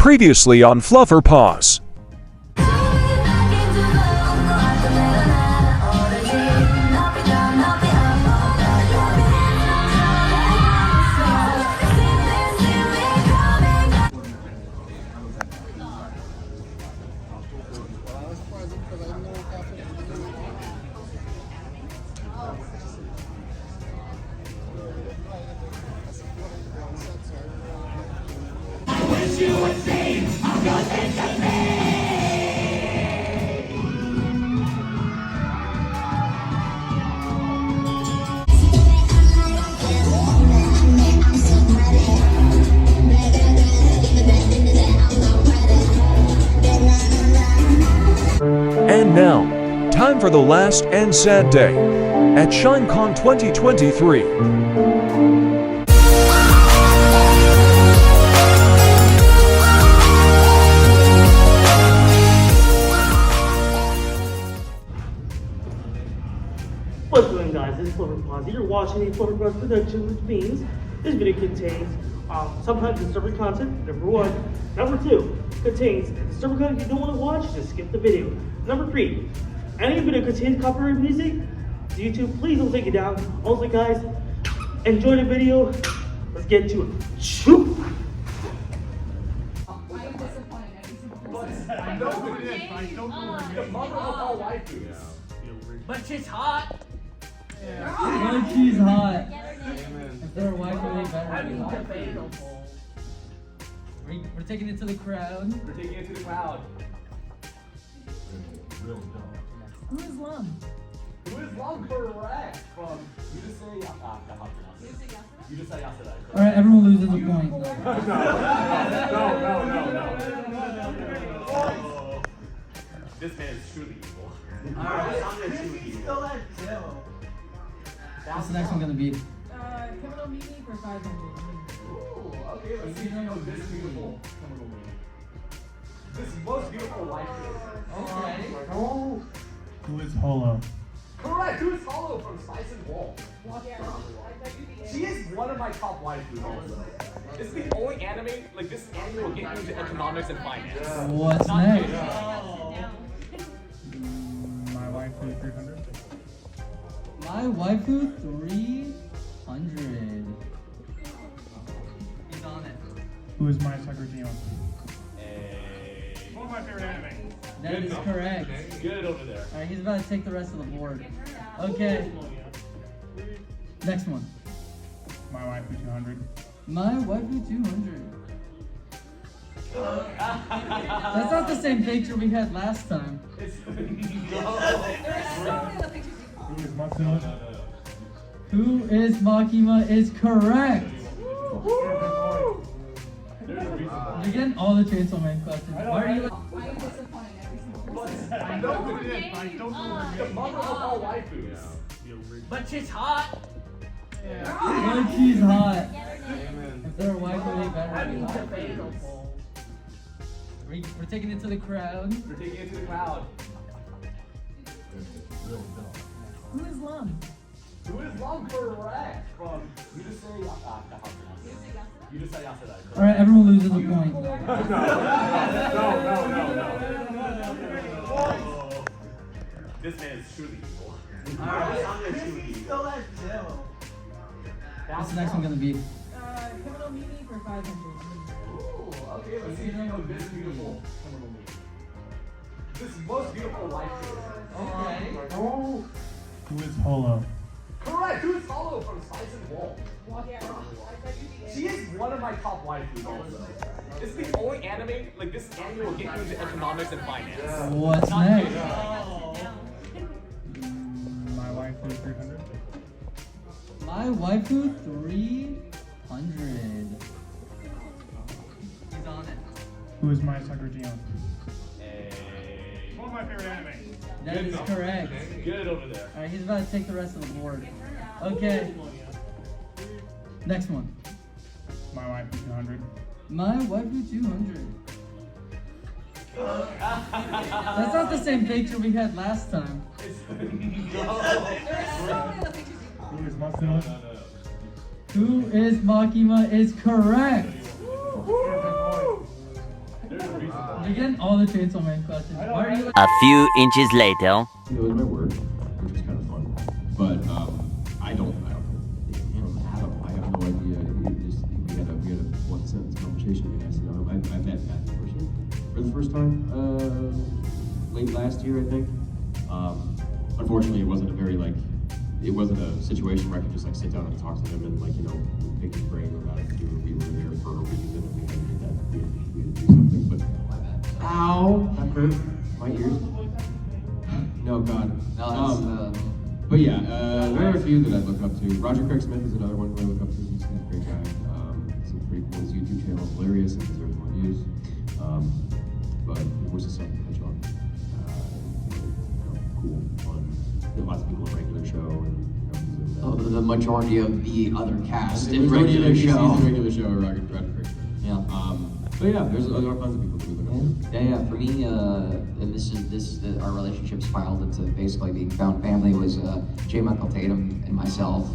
Previously on Fluffer Paws. And now, time for the last and sad day at ShineCon 2023. What's going on, guys? This is Fluffer Paws. You're watching a Fluffer Paws production, which means this video contains sometimes disturbing content, number one. Number two, contains disturbing content you don't want to watch, just skip the video. Number three, any video contains copyright music, YouTube, please don't take it down. Also, guys, enjoy the video. Let's get to it. Shoot! But she's hot. But she's hot. If they're white, they better be hot. We're taking it to the crowd. We're taking it to the crowd. Who is Lum? Who is long correct? From you just say you just say Yasuda. Alright, everyone loses a point. No. This man is truly evil. Alright, What's the next one gonna be? Criminal meeting for 500. Okay, let's see how this beautiful criminal movie. This most beautiful life is. Okay. Who is Holo? Correct. Who's Hollow from Spice and Wolf? She is one of my top waifus. Also. This is the only anime. Like this anime will get you into economics and finance. What's Not next? My wife is 300. My waifu 300. He's on it. Who is my Sakura Hey. One of my favorite anime. That is correct. Good over there. Alright, he's about to take the rest of the board. Okay. Next one. My wife is 200. My waifu 200. That's not the same picture we had last time. Who is Matsuno? Who is Makima is correct. You're getting all the Chainsaw Man questions. Why are you like... Why are you disappointed every single The mother of all waifus. But she's hot. But she's hot. If they're white, they better be hot. We're taking it to the crowd. We're taking it to the crowd. Who is Lum? Who is long correct? From you just say you just say Yasuda. Alright, everyone loses a point. This man is truly evil. Alright, What's the next one gonna be? Criminal meeting for 500. Okay, let's see how this beautiful criminal movie. This most beautiful life is. Who is Holo? Correct. Who's Hollow from Spice and Wolf? She is one of my top waifus. Also. This is the only anime. Like this anime will get you into economics and finance. What's Not next? My wife is 300. My waifu 300. He's on it. Who is my Sakura Hey. One of my favorite anime. That is correct. Good over there. Alright, he's about to take the rest of the board. Okay. Next one. My wife is 200. My waifu 200. That's not the same picture we had last time. Who is Matsuno? Who is Makima is correct. You're getting all the Chainsaw Man questions. Why are you? A few inches later. It was my work, which was kind of fun. But I have no idea. We had a one sentence conversation. And I said, I met Matt in person for the first time late last year, I think. Unfortunately, it wasn't a situation where I could just like sit down and talk to him and like pick his brain about it. We were there for a reason, and we had to get that. We had to do something. But ow, that hurt my ears. No, God. But yeah, there are a few that I look up to. Roger Craig Smith is another one who I look up to. He's a great guy. He's pretty cool. His YouTube channel is hilarious and deserves more views. But what's the second hedgehog? Cool, fun. Lots of people in regular show and the majority of the other cast in regular regular show. He's in regular show. Roger Craig Smith. Yeah. But yeah, there's other tons of people that we look up to. Yeah. For me, and this is our relationship spiraled into basically being found family was J. Michael Tatum and myself.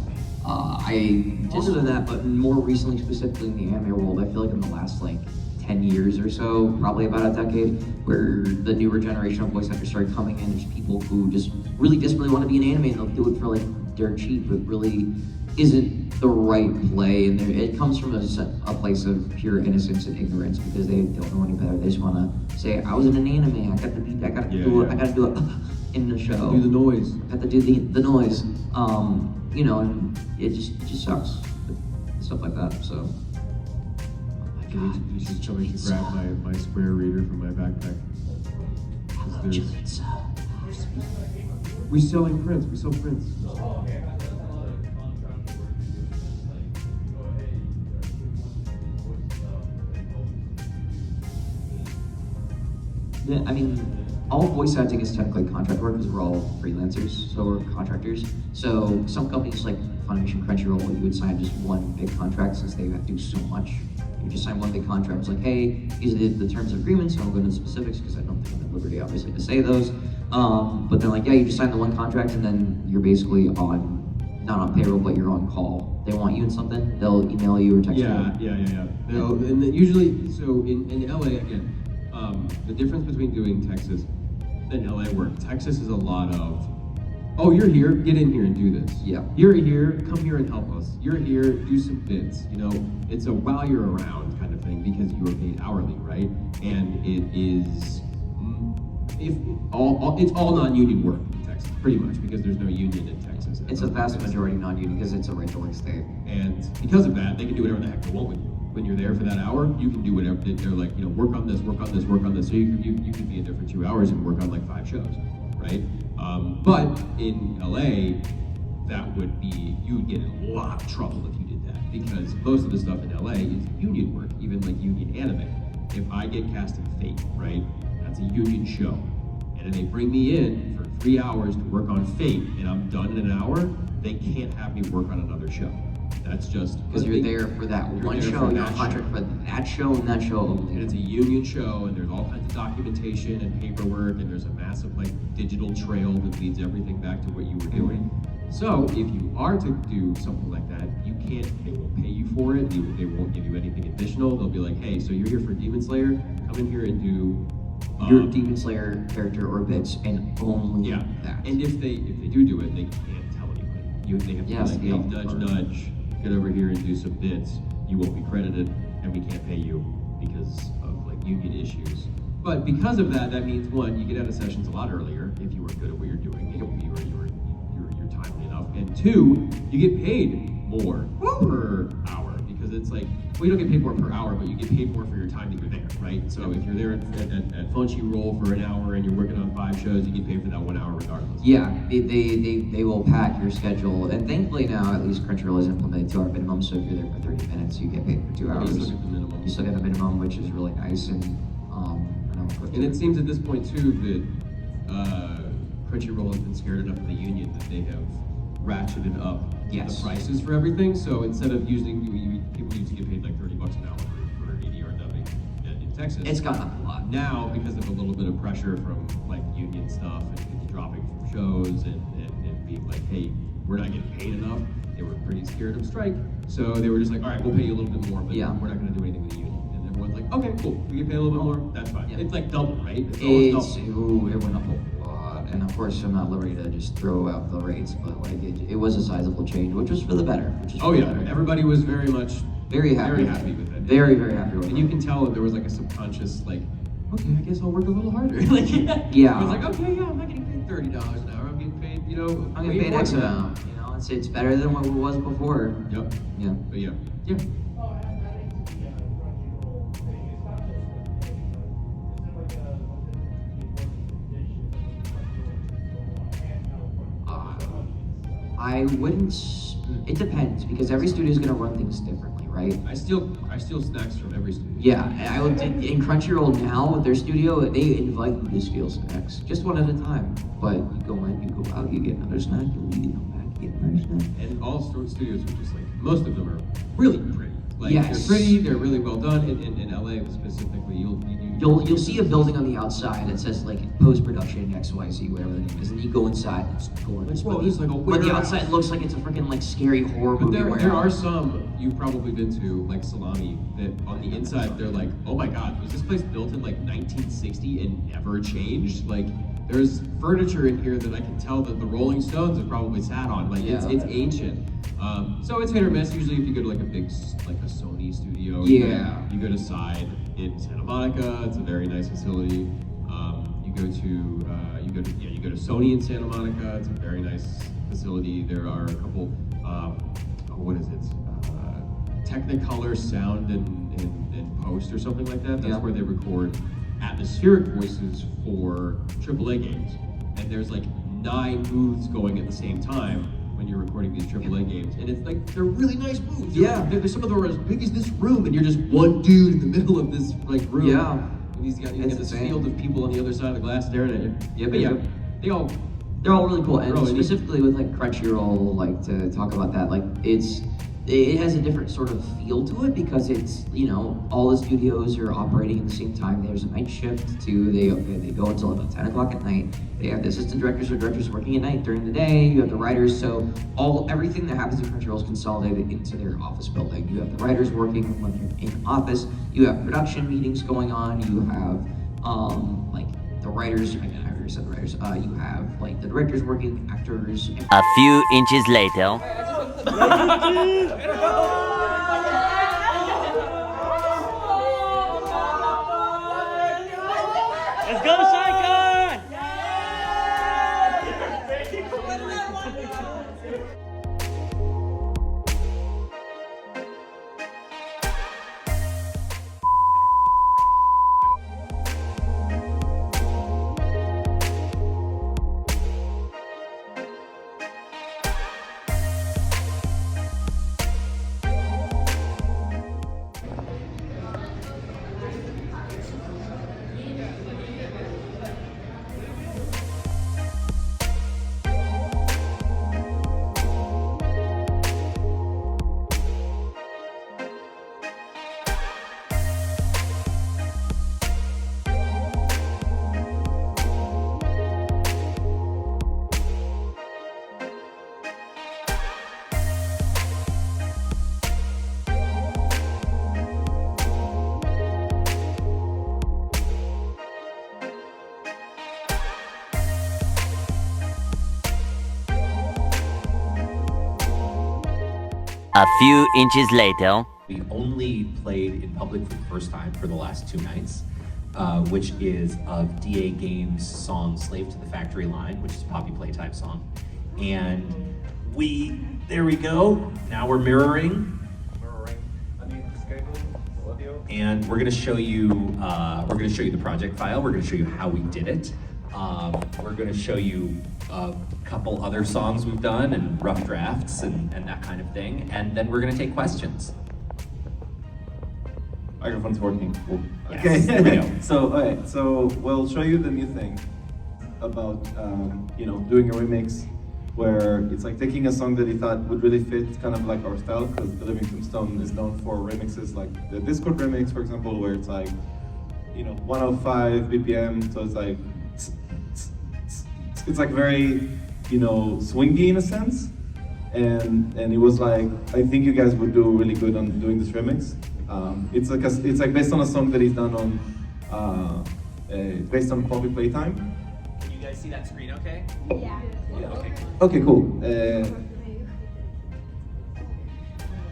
Also than that, but more recently, specifically in the anime world, I feel like in the last 10 years or so, probably about a decade, where the newer generation of voice actors started coming in. There's people who just really desperately want to be in anime, and they'll do it for dirt cheap, but really isn't the right play. And it comes from a place of pure innocence and ignorance because they don't know any better. They just want to say, I was in an anime, I got to beat that, I got to do it in the show. Do the noise. I got to do the noise. And it just sucks. Stuff like that, so. You should grab my square reader from my backpack. We're selling prints. We sell prints. Yeah, I mean, all voice acting is technically contract work because we're all freelancers, so we're contractors. So some companies like Funimation, Crunchyroll, you would sign just one big contract since they do so much. You just sign one big contract. It's like, hey, these are the terms of agreement, so I'm going to the specifics because I don't think I'm at liberty, obviously, to say those. But they're like, yeah, you just sign the one contract and then you're basically not on payroll, but you're on call. They want you in something, they'll email you or text you. Yeah. And then usually, so in LA, again, the difference between doing Texas and LA work, Texas is a lot of, oh, you're here, get in here and do this. Yeah. You're here, come here and help us. You're here, do some bits. It's a while you're around kind of thing because you are paid hourly, right? And it is, it's all non-union work in Texas, pretty much, because there's no union in Texas. It's a vast majority non-union because it's a right-to-work state. And because of that, they can do whatever the heck they want with you. When you're there for that hour, you can do whatever. They're like, work on this. So you can be in there for 2 hours and work on 5 shows, right? But in LA, that would be, you would get in a lot of trouble if you did that because most of the stuff in LA is union work, even union anime. If I get cast in Fate, right, that's a union show. And then they bring me in for 3 hours to work on Fate and I'm done in an hour, they can't have me work on another show. That's just because you're there for that one show, you're on contract for that show and that show only. And it's a union show, and there's all kinds of documentation and paperwork, and there's a massive digital trail that leads everything back to what you were doing. So if you are to do something like that, they won't pay you for it. They won't give you anything additional. They'll be like, hey, so you're here for Demon Slayer, come in here and do your Demon Slayer character or bits, and only that. And if they do it, they can't tell anybody. They have to be like, hey, nudge. Get over here and do some bits, you won't be credited, and we can't pay you because of union issues. But because of that, that means one, you get out of sessions a lot earlier if you are good at what you're doing, you're timely enough, and two, you get paid more per hour because it's well, you don't get paid more per hour, but you get paid more for your time that you're there, right? So if you're there at Crunchyroll for an hour and you're working on 5 shows, you get paid for that 1 hour regardless. Yeah, they will pack your schedule, and thankfully now at least Crunchyroll has implemented 2 hour minimum, so if you're there for 30 minutes, you get paid for 2 hours. You still get the minimum. You still get the minimum, which is really nice, and it seems at this point too that Crunchyroll has been scared enough of the union that they have ratcheted up the prices for everything. So instead of people used to get paid $30 an hour for an ADR dubbing in Texas. It's gone up a lot. Now, because of a little bit of pressure from union stuff and people dropping from shows and being like, hey, we're not getting paid enough, they were pretty scared of strike. So they were just like, all right, we'll pay you a little bit more, but we're not going to do anything with the union. And everyone's was like, okay, cool. We get paid a little bit more. That's fine. Yeah. It's like double, right? It's almost double. It went up a lot, and of course I'm not at liberty to just throw out the rates, but like it was a sizable change, which was for the better. Which is Oh for yeah, the better. everybody was very much Very happy. with it. Very, very happy with And it. you can tell that there was like a subconscious like, okay, I guess I'll work a little harder. Like Yeah. I was like, okay, yeah, I'm not getting paid $30 an hour. I'm getting paid, you know, I'm way getting paid more X than that. amount. You know, it's better than what it was before. Yep. Yeah. But yeah. Yeah. I wouldn't. It depends because every studio is gonna run things differently, right? I steal snacks from every studio. Yeah, and I would in Crunchyroll now with their studio, they invite you to steal snacks, just one at a time. But you go in, you go out, you get another snack, you leave, you come back, you get another snack. And all studios are just like, most of them are really pretty. Like Yes. they're pretty, they're really well done. In LA specifically, You'll see a building on the outside that says like post-production XYZ, whatever the name is, and you go inside, it's gorgeous. Well, but it's like a but the warehouse. outside looks like it's a freaking like scary horror But movie. there warehouse. are some you've probably been to, like Salami, that on the inside they're like, oh my god, was this place built in like 1960 and never changed? Like there's furniture in here that I can tell that the Rolling Stones have probably sat on. Like it's ancient. So it's hit or miss. Usually if you go to like a big, like a Sony studio, Yeah. you go to Side in Santa Monica. It's a very nice facility. You go to Sony in Santa Monica. It's a very nice facility. There are a couple, what is it? Technicolor Sound and Post or something like that. That's Yeah. where they record atmospheric voices for AAA games. And there's like 9 booths going at the same time when you're recording these AAA games. And it's like, they're really nice booths. Yeah. Some of them are as big as this room, and you're just one dude in the middle of this like room. Yeah. And you got It's this insane. field of people on the other side of the glass staring at you. Yeah, But yeah, but- they're all They're all really cool, and Really neat. specifically with like Crunchyroll, like to talk about that, like it has a different sort of feel to it because it's, you know, all the studios are operating at the same time. There's a night shift too. They go until about 10 o'clock at night. They have the assistant directors or directors working at night during the day. You have the writers, so everything that happens in Crunchyroll is consolidated into their office building. You have the writers working when they're in office. You have production meetings going on. You have like the writers. I already said the writers. You have like the directors working, actors. A few inches later. Let's go, Shine! A few inches later. We only played in public for the first time for the last 2 nights, which is of DA Games' song Slave to the Factory Line, which is a Poppy Playtime song. And there we go. Now we're mirroring. And we're gonna show you the project file. We're gonna show you how we did it. We're gonna show you a couple other songs we've done and rough drafts and that kind of thing. And then we're gonna take questions. Microphone's working. Yes, Okay. there we go. So we'll show you the new thing about doing a remix where it's like taking a song that you thought would really fit kind of like our style, because the Living Tombstone is known for remixes like the Discord remix, for example, where it's like 105 BPM, so it's like it's like very swingy in a sense, and it was like, I think you guys would do really good on doing this remix. It's like based on a song that he's done on based on Poppy Playtime. Can you guys see that screen okay? Yeah. Okay. Okay, cool.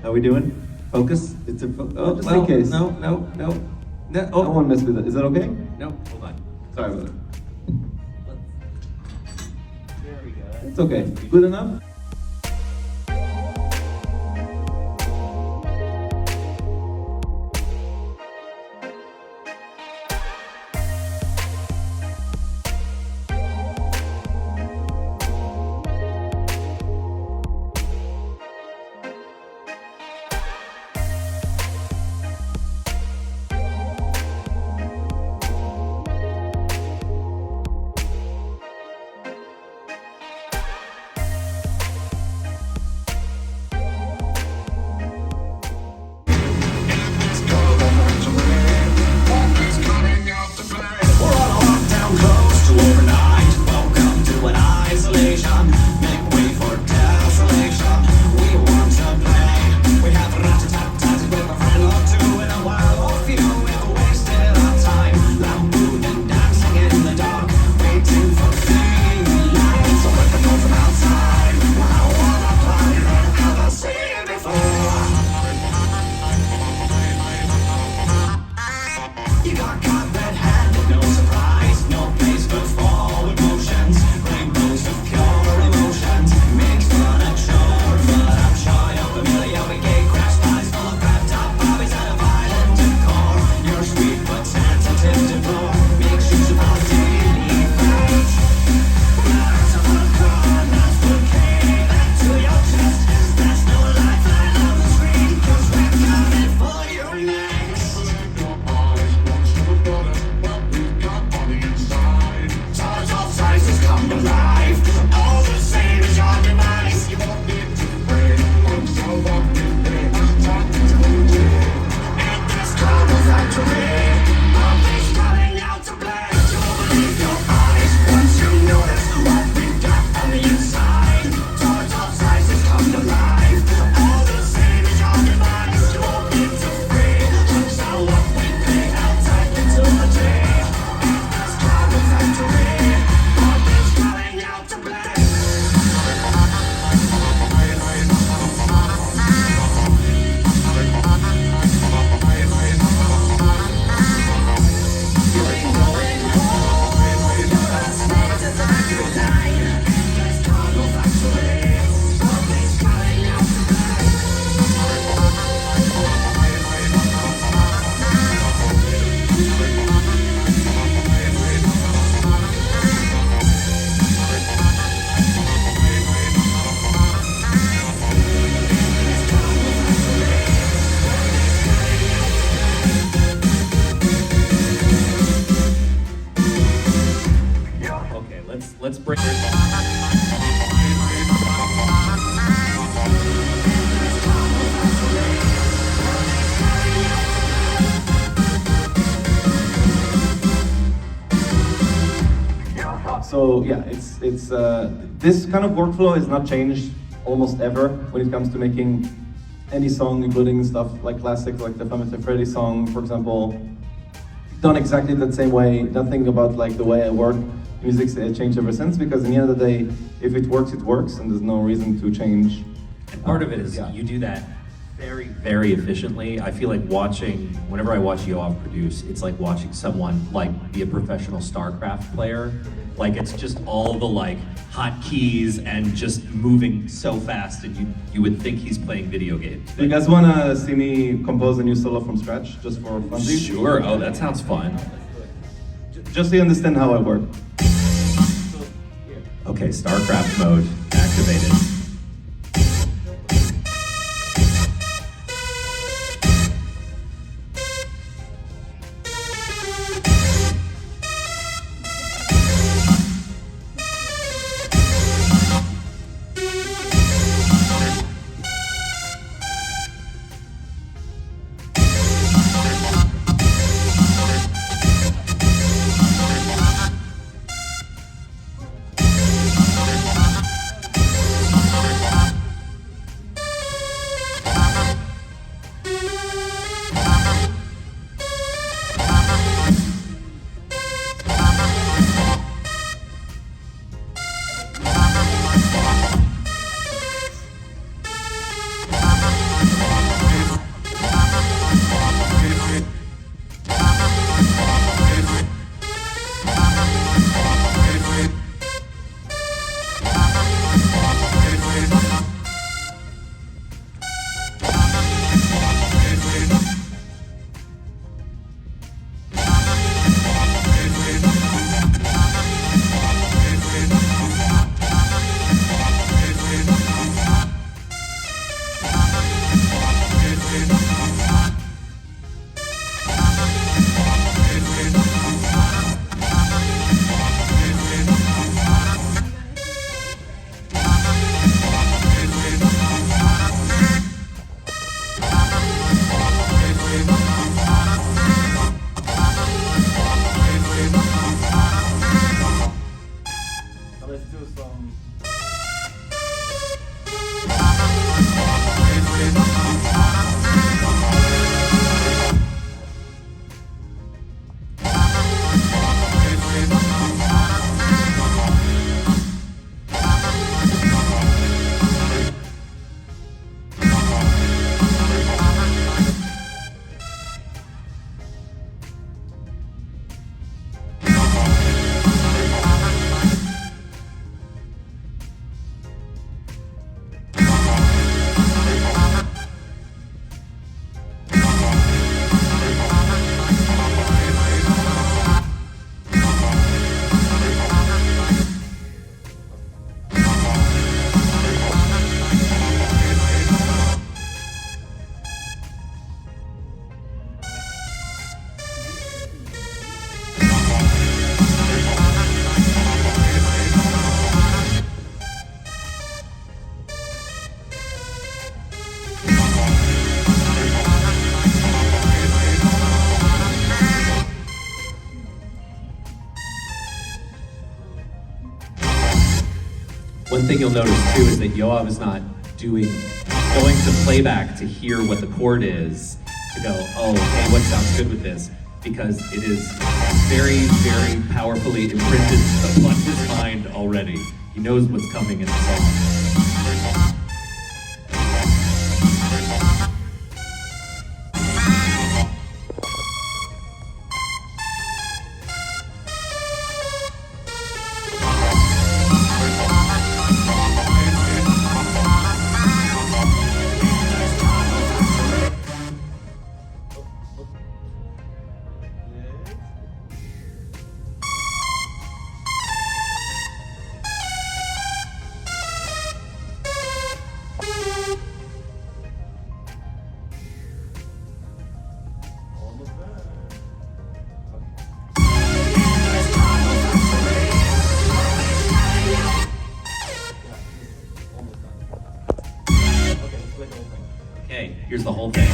How we doing? Focus? It's a just in case. No. I won't mess with it. Is that okay? No, hold on. Sorry about it. There we go. It's okay. Good enough? Let's bring So yeah, it's this kind of workflow has not changed almost ever when it comes to making any song, including stuff like classics, like the Famous Freddy song, for example. Done exactly the same way. Nothing about like the way I work. Music's changed ever since, because in the end of the day, if it works, and there's no reason to change. And part of it is you do that very, very efficiently. I feel like whenever I watch Yoav produce, it's like watching someone like be a professional StarCraft player. Like it's just all the like hotkeys and just moving so fast, and you would think he's playing video games. Do you guys want to see me compose a new solo from scratch, just for funsies? Sure. Oh, that sounds fun. Just so you understand how I work. Okay, StarCraft mode activated. One thing you'll notice too is that Yoav is not going to playback to hear what the chord is, to go, oh, hey, what sounds good with this? Because it is very, very powerfully imprinted upon his mind already. He knows what's coming in the song. Okay, here's the whole thing.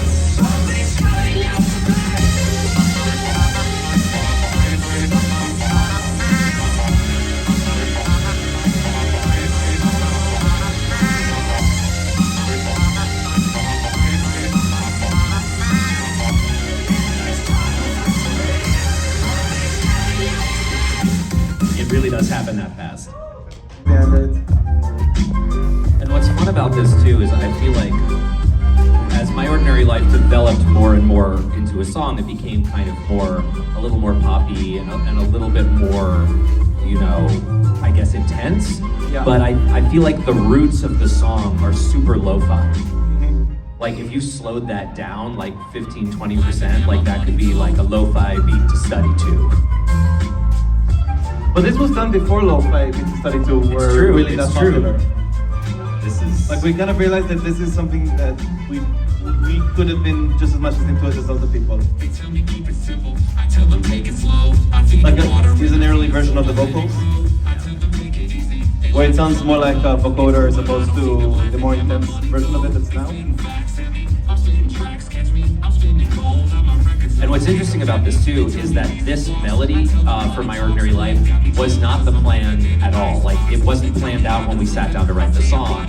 It really does happen that fast. And what's fun about this too is I feel like as My Ordinary Life developed more and more into a song, it became kind of a little more poppy and a little bit more, you know, I guess intense. Yeah. But I feel like the roots of the song are super lo-fi. Like if you slowed that down like 15, 20%, like that could be like a lo-fi beat to study to. But this was done before Lo-Fi Beat to Study 2 were true, really it's that true. popular. This is Like we kind of realized that this is something that we could have been just as much as into it as other people. Like here's an early version of the vocals, where it sounds more like a vocoder as opposed to the more intense version of it that's now. And what's interesting about this too is that this melody for My Ordinary Life was not the plan at all. Like it wasn't planned out when we sat down to write the song.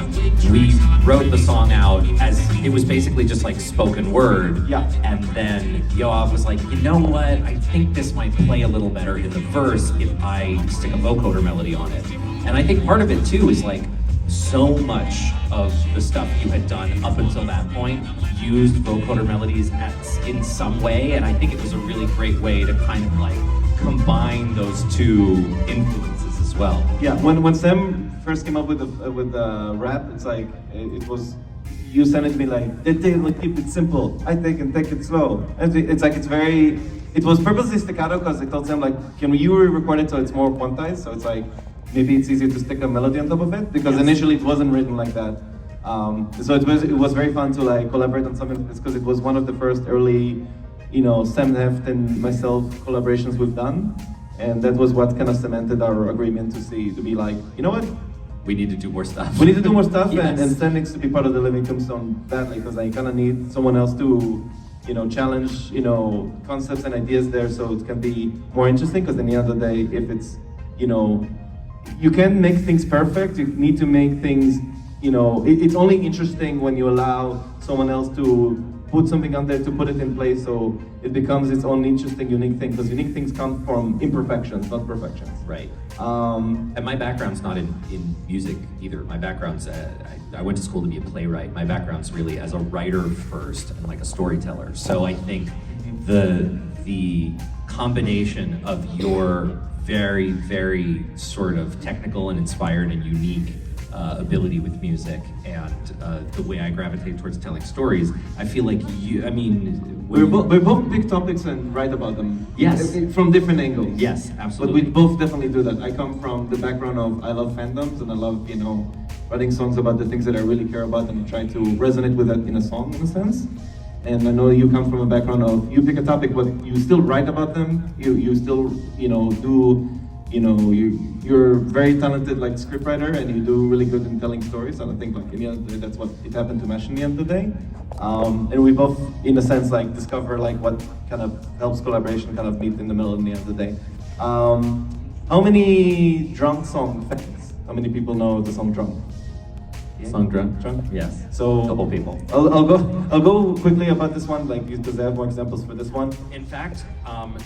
We wrote the song out as it was basically just like spoken word. Yeah. And then Yoav was like, you know what? I think this might play a little better in the verse if I stick a vocoder melody on it. And I think part of it too is like so much of the stuff you had done up until that point used vocoder melodies in some way, and I think it was a really great way to kind of like combine those two influences as well. Yeah, when Sam first came up with the rap, it's like it was you sent it to me like they keep it simple. I take it slow. And it's like it was purposely staccato because I told Sam like, can you re-record it so it's more quantized? So it's like maybe it's easier to stick a melody on top of it because initially it wasn't written like that. So it was very fun to like collaborate on something like this because it was one of the first early, you know, Sam Heft and myself collaborations we've done, and that was what kind of cemented our agreement to be like, you know what? We need to do more stuff. We need to do more stuff, Yes. and Sam needs to be part of the Living Tombstone badly because I kind of need someone else to, you know, challenge, you know, concepts and ideas there so it can be more interesting. Because at the end of the day, if it's, you know, you can't make things perfect. You need to make things, you know, it's only interesting when you allow someone else to put something on there to put it in place so it becomes its own interesting, unique thing. Because unique things come from imperfections, not perfections. Right. And my background's not in music either. My background's, I went to school to be a playwright. My background's really as a writer first and like a storyteller. So I think the combination of your very, very sort of technical and inspired and unique ability with music and the way I gravitate towards telling stories, I feel like we both pick topics and write about them. Yes. From different angles. Yes, absolutely. But we both definitely do that. I come from the background of I love fandoms and I love, you know, writing songs about the things that I really care about and try to resonate with that in a song in a sense. And I know you come from a background of you pick a topic, but you still write about them. You still, you know, you're very talented like scriptwriter and you do really good in telling stories. And I think like in the end of the day, that's what it happened to Mash in the end of the day. And we both, in a sense, like discover like what kind of helps collaboration kind of meet in the middle in the end of the day. How many drunk song fans How many people know the song Drunk? Song Drunk? Drunk? Yes. So Couple people. I'll go quickly about this one, like because I have more examples for this one. In fact,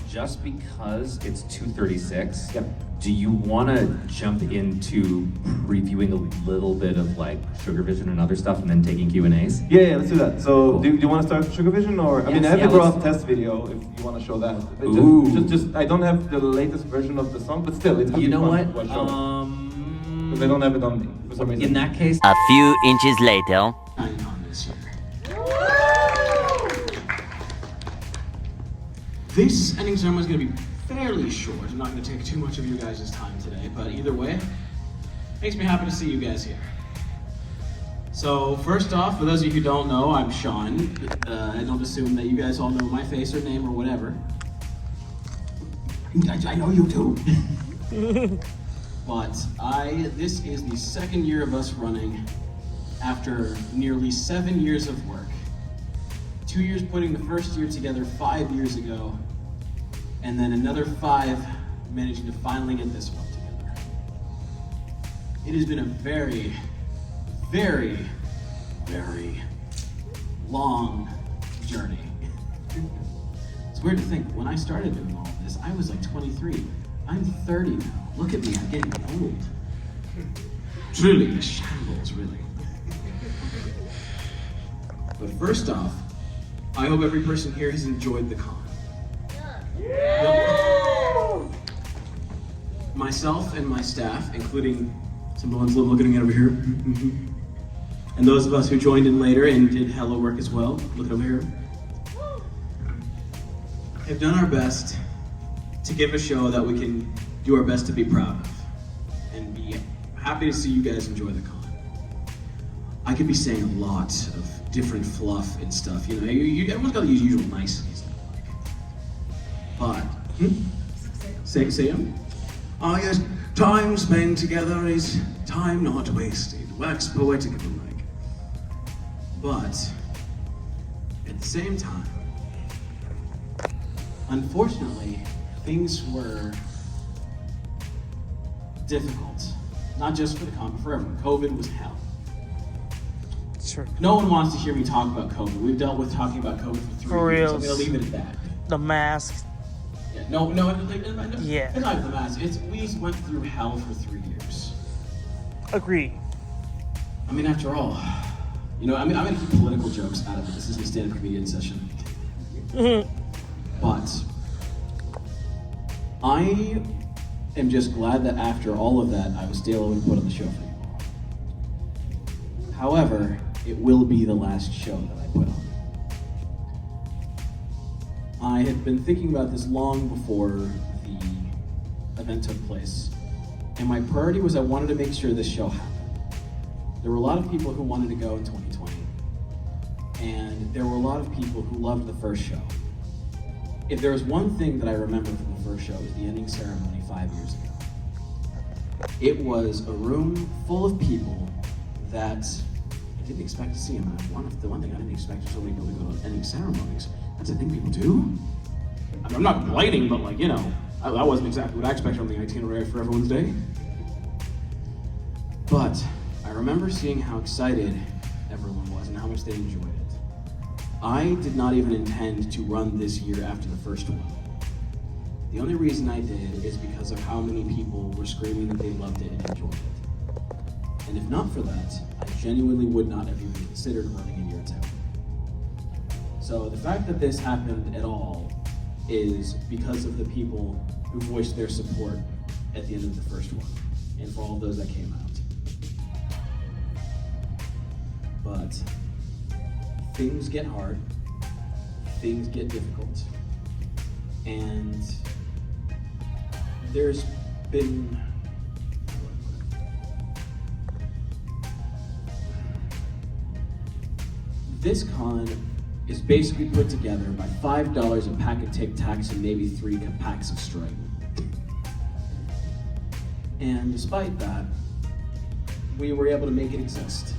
just because it's 2:36, Yeah. do you want to jump into previewing a little bit of like Sugar Vision and other stuff, and then taking Q&As? Yeah, let's do that. So, Cool. do you want to start with Sugar Vision, or I mean, I have yeah, the let's- Groth test video if you want to show that. But Ooh. Just I don't have the latest version of the song, but still, it's gonna You be know fun what? to show. Because I don't have it on me for some reason. In that case, A few inches later. This ending ceremony is going to be fairly short. I'm not going to take too much of your guys' time today, but either way, makes me happy to see you guys here. So first off, for those of you who don't know, I'm Sean. I don't assume that you guys all know my face or name or whatever. I know you do. But this is the second year of us running after nearly 7 years of work. 2 years putting the first year together 5 years ago, and then another 5 managing to finally get this one together. It has been a very, very, very long journey. It's weird to think, when I started doing all of this, I was like 23. I'm 30 now. Look at me, I'm getting old. Truly a shambles, really. But first off, I hope every person here has enjoyed the con. Myself and my staff, including some of the ones looking over here, and those of us who joined in later and did hella work as well, look over here, have done our best to give a show that we can do our best to be proud of and be happy to see you guys enjoy the con. I could be saying a lot of different fluff and stuff, you know, everyone's got the usual niceties, but, say them? Oh yes, time spent together is time not wasted. Wax poetic if you like. But, at the same time, unfortunately, things were difficult. Not just for the con, but for everyone. COVID was hell. Sure. No one wants to hear me talk about COVID. We've dealt with talking about COVID for 3 years. I'm gonna leave it at that. The mask. Yeah, no, Yeah. It's not even the mask. We went through hell for 3 years. Agree. I mean, after all, you know, I'm gonna keep political jokes out of it. This isn't a stand-up comedian session. But I am just glad that after all of that, I was still able to put on the show for you all. However, it will be the last show that I put on. I had been thinking about this long before the event took place, and my priority was I wanted to make sure this show happened. There were a lot of people who wanted to go in 2020, and there were a lot of people who loved the first show. If there was one thing that I remember from the first show, it was the ending ceremony 5 years ago. It was a room full of people that I didn't expect to see them. The one thing I didn't expect was so many people to go to ending ceremonies. That's a thing people do. I mean, I'm not complaining, but like, you know, that wasn't exactly what I expected on the itinerary for everyone's day. But I remember seeing how excited everyone was and how much they enjoyed it. I did not even intend to run this year after the first one. The only reason I did is because of how many people were screaming that they loved it and enjoyed it. And if not for that, I genuinely would not have even considered running a year 2. So the fact that this happened at all is because of the people who voiced their support at the end of the first one, and for all those that came out. But things get hard, things get difficult, and there's been this con is basically put together by $5 a pack of Tic Tacs and maybe 3 packs of string. And despite that, we were able to make it exist.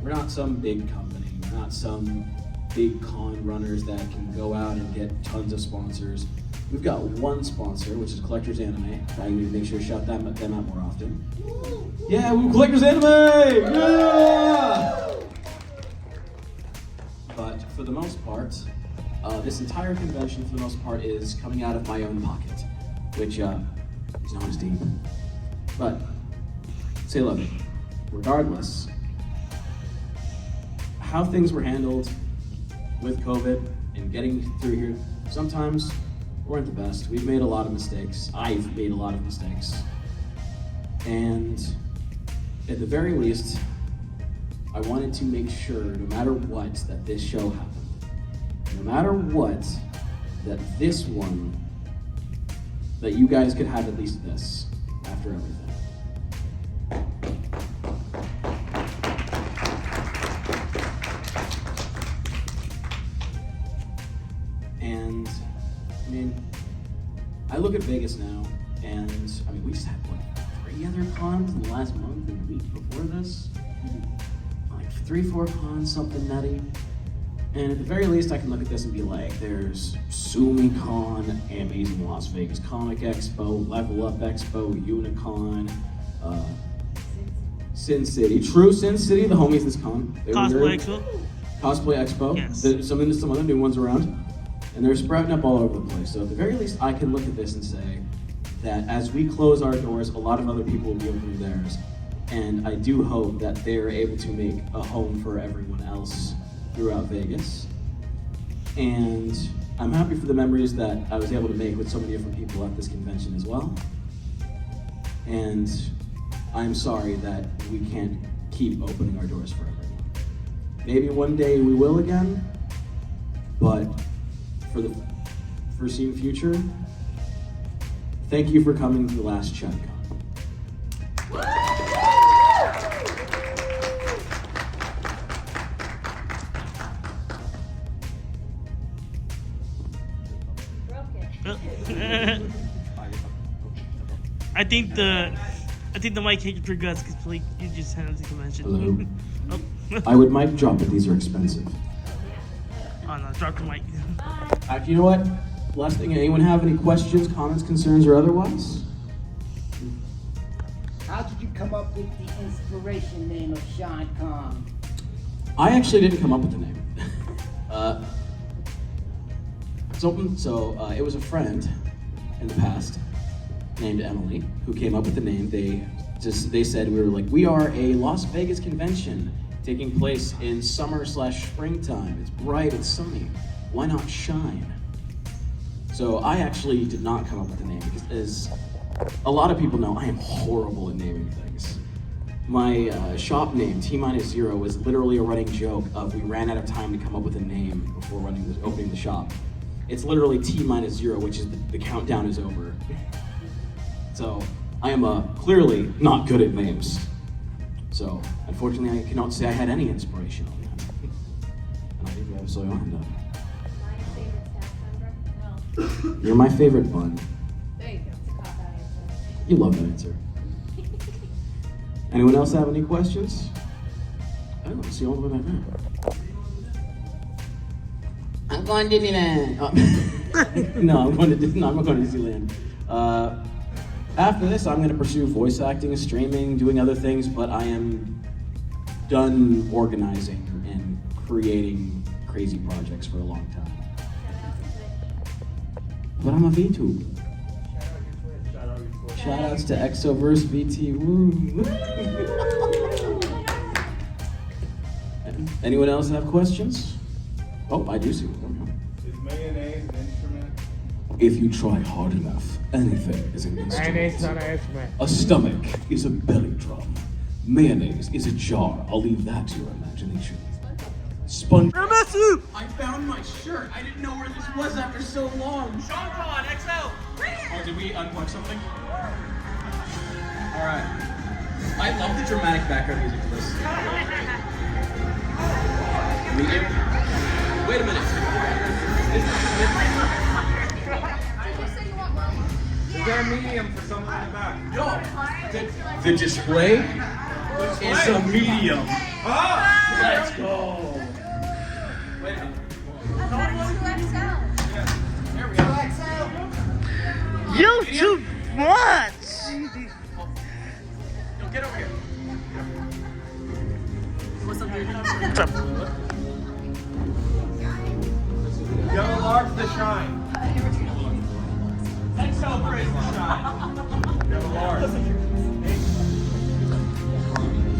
We're not some big company, we're not some big con runners that can go out and get tons of sponsors. we've got one sponsor, which is Collector's Anime. I need to make sure to shout them out more often. Yeah, woo, Collector's Anime! Yeah! But for the most part, this entire convention, for the most part, is coming out of my own pocket, which is not as deep. But, say look, regardless, how things were handled with COVID and getting through here, sometimes weren't the best. We've made a lot of mistakes. I've made a lot of mistakes. And at the very least, I wanted to make sure, no matter what, that this show happened. No matter what, that this one, that you guys could have at least this, after everything. And, I mean, I look at Vegas now, and, I mean, we just had, what, 3 other cons in the last month and the week before this? Like 3, 4 cons, something nutty. And at the very least, I can look at this and be like, there's SumiCon, Amazing Las Vegas Comic Expo, Level Up Expo, Unicon, Sin City. True, Sin City, the homies this con. Cosplay Expo? Cosplay Expo. Yes. There's some other new ones around. And they're sprouting up all over the place. So at the very least, I can look at this and say that as we close our doors, a lot of other people will be opening theirs. And I do hope that they're able to make a home for everyone else throughout Vegas. And I'm happy for the memories that I was able to make with so many different people at this convention as well. And I'm sorry that we can't keep opening our doors for everyone. Maybe one day we will again, but for the foreseen future, thank you for coming to the last ChadCon. I think the mic hit your guts because like you just had the convention. Hello? Oh. I would mic drop, but these are expensive. Oh no, drop the mic. Actually, you know what? Last thing, anyone have any questions, comments, concerns, or otherwise? How did you come up with the inspiration name of Sean Kong? I actually didn't come up with the name. It was a friend in the past named Emily who came up with the name. They said, we are a Las Vegas convention taking place in summer/springtime. It's bright, it's sunny. Why not shine? So I actually did not come up with the name because, as a lot of people know, I am horrible at naming things. My shop name, T-0, was literally a running joke of we ran out of time to come up with a name before opening the shop. It's literally T-0, which is the countdown is over. So I am clearly not good at names. So unfortunately, I cannot say I had any inspiration on that. And I think we have so lined up. You're my favorite bun. There you go. You love that answer. Anyone else have any questions? I don't see all the way back there. I'm going to Disneyland. Oh. No, I'm not going to Disneyland. After this, I'm going to pursue voice acting, streaming, doing other things, but I am done organizing and creating crazy projects for a long time. But I'm a VTuber. Shoutouts to Exoverse VT. Woo. Anyone else have questions? Oh, I do see one. Is mayonnaise an instrument? If you try hard enough, anything is an instrument. Mayonnaise is not an instrument. A stomach is a belly drum. Mayonnaise is a jar. I'll leave that to your imagination. Sponge. I found my shirt. I didn't know where this was after so long. SeanCon XL. Oh, did we unplug something? All right. I love the dramatic background music to this. Medium. Wait a minute. Is there a medium for someone in the back? No. The display is a medium. Let's go. Wait a minute. There we go.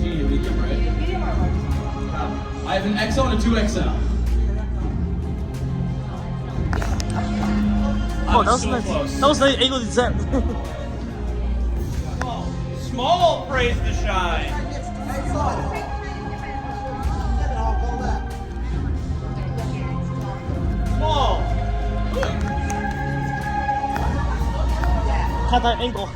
Medium, right? I have an XL and a 2XL. Oh, that was nice. That was nice angle descent. Small praise the shine. Small. Caught that angle.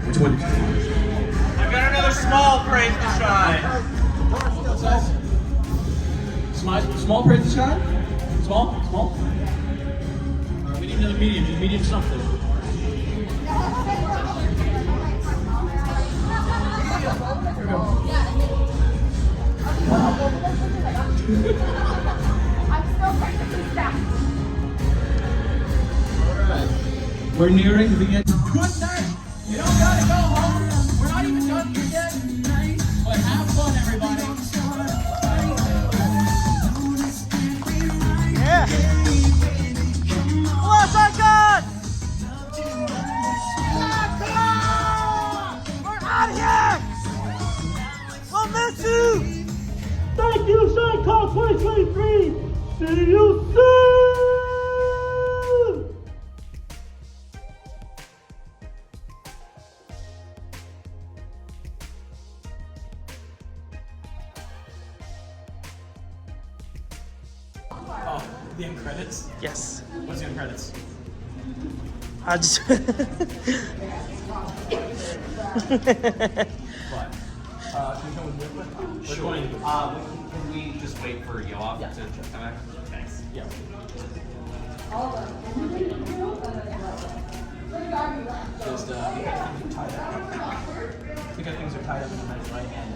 Which one did you want? I've got another small praise to shine. What size? Small praise to shine? Small? We need another medium, just medium something. Alright. We're nearing the end. Good night! You don't gotta go home. We're not even done here yet. But have fun, everybody. Yeah. What's up, God? Come on! We're out of here! We'll miss you! Thank you, Shine Call 2023! See you soon! Oh, the end credits? Yes. What's the end credits? I just. What? Can you come with me real quick? Sure. Can we just wait for Yoav to come back? Thanks. Yeah. Just, I think things are tied up in the nice right and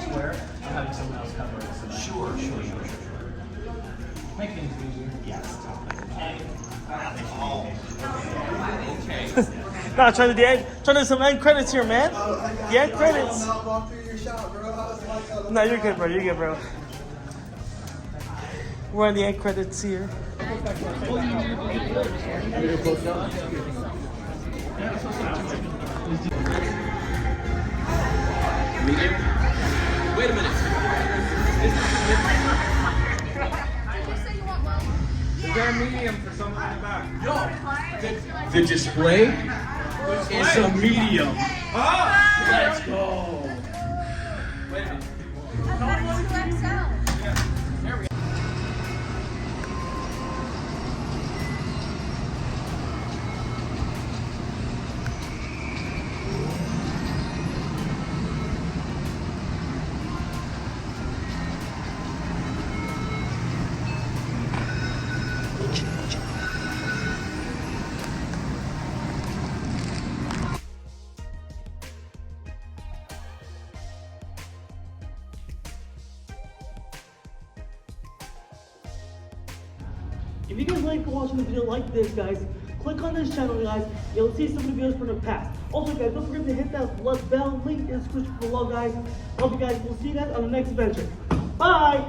square. I'm having someone else cover it. So Sure. make things easier. Yes. Okay. Nah, trying to do some end credits here, man. The end credits. No, you're good, bro. You're good, bro. We're on the end credits here. Medium? Wait a minute. Is there a medium for someone in the back? The display is a medium. Let's go. Wait a minute. If you guys like watching a video like this, guys, click on this channel, guys. You'll see some of the videos from the past. Also, guys, don't forget to hit that bell link in the description below, guys. Love you guys. We'll see you guys on the next adventure. Bye!